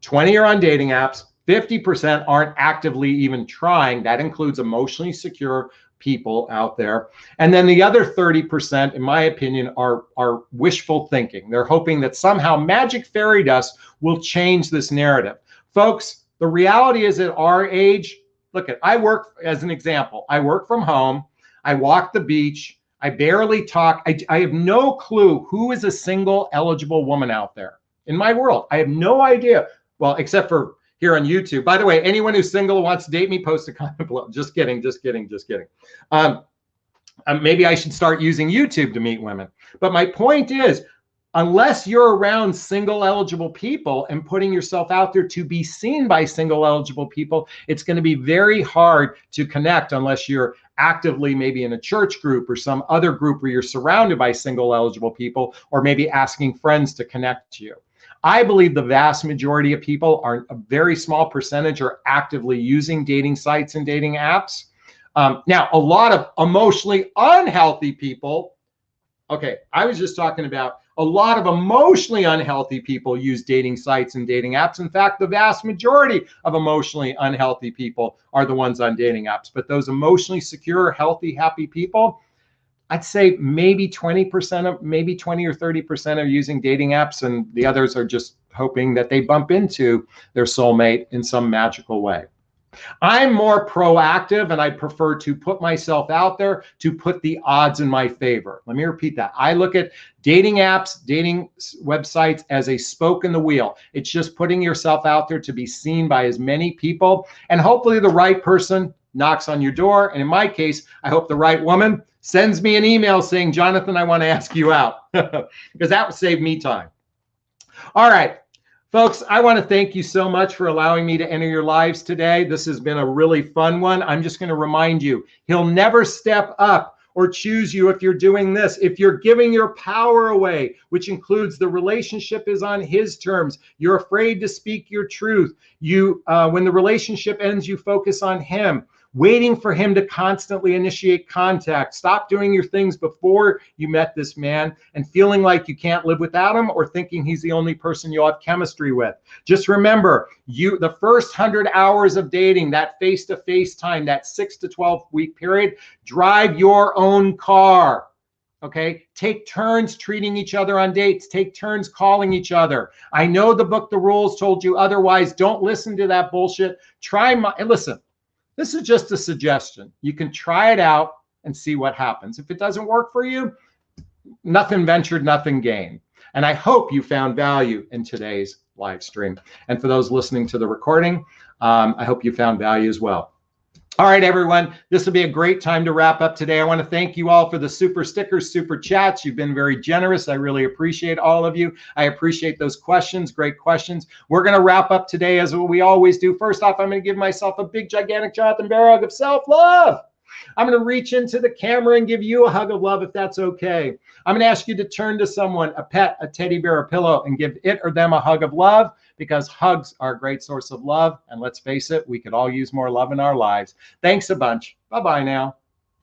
20 are on dating apps, 50% aren't actively even trying. That includes emotionally secure people out there. And then the other 30%, in my opinion, are wishful thinking. They're hoping that somehow magic fairy dust will change this narrative. Folks, the reality is at our age, look, I work, as an example, I work from home, I walk the beach, I barely talk. I have no clue who is a single eligible woman out there in my world. I have no idea. Well, except for, here on YouTube. By the way, anyone who's single wants to date me, post a comment below. Just kidding, just kidding, just kidding. Maybe I should start using YouTube to meet women. But my point is, unless you're around single eligible people and putting yourself out there to be seen by single eligible people, it's going to be very hard to connect unless you're actively maybe in a church group or some other group where you're surrounded by single eligible people, or maybe asking friends to connect to you. I believe the vast majority of people, are a very small percentage, are actively using dating sites and dating apps. Now, a lot of emotionally unhealthy people, okay, I was just talking about a lot of emotionally unhealthy people use dating sites and dating apps. In fact, the vast majority of emotionally unhealthy people are the ones on dating apps. But those emotionally secure, healthy, happy people, I'd say maybe 20% of, maybe 20 or 30% are using dating apps, and the others are just hoping that they bump into their soulmate in some magical way. I'm more proactive, and I prefer to put myself out there to put the odds in my favor. Let me repeat that. I look at dating apps, dating websites as a spoke in the wheel. It's just putting yourself out there to be seen by as many people, and hopefully the right person knocks on your door. And in my case, I hope the right woman sends me an email saying, Jonathan, I want to ask you out, because that would save me time. All right. Folks, I want to thank you so much for allowing me to enter your lives today. This has been a really fun one. I'm just going to remind you, he'll never step up or choose you if you're doing this. If you're giving your power away, which includes the relationship is on his terms, you're afraid to speak your truth. When the relationship ends, you focus on him, waiting for him to constantly initiate contact. Stop doing your things before you met this man and feeling like you can't live without him, or thinking he's the only person you'll have chemistry with. Just remember, the first 100 hours of dating, that face-to-face time, that 6 to 12 week period, drive your own car. Okay, take turns treating each other on dates. Take turns calling each other. I know the book, The Rules, told you otherwise. Don't listen to that bullshit. Listen. This is just a suggestion. You can try it out and see what happens. If it doesn't work for you, nothing ventured, nothing gained. And I hope you found value in today's live stream. And for those listening to the recording, I hope you found value as well. All right, everyone, this will be a great time to wrap up today. I want to thank you all for the super stickers, super chats. You've been very generous. I really appreciate all of you. I appreciate those questions, great questions. We're going to wrap up today as we always do. First off, I'm going to give myself a big, gigantic Jonathon bear hug of self-love. I'm going to reach into the camera and give you a hug of love if that's okay. I'm going to ask you to turn to someone, a pet, a teddy bear, a pillow, and give it or them a hug of love, because hugs are a great source of love. And let's face it, we could all use more love in our lives. Thanks a bunch. Bye-bye now.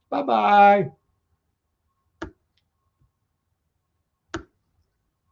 Bye-bye.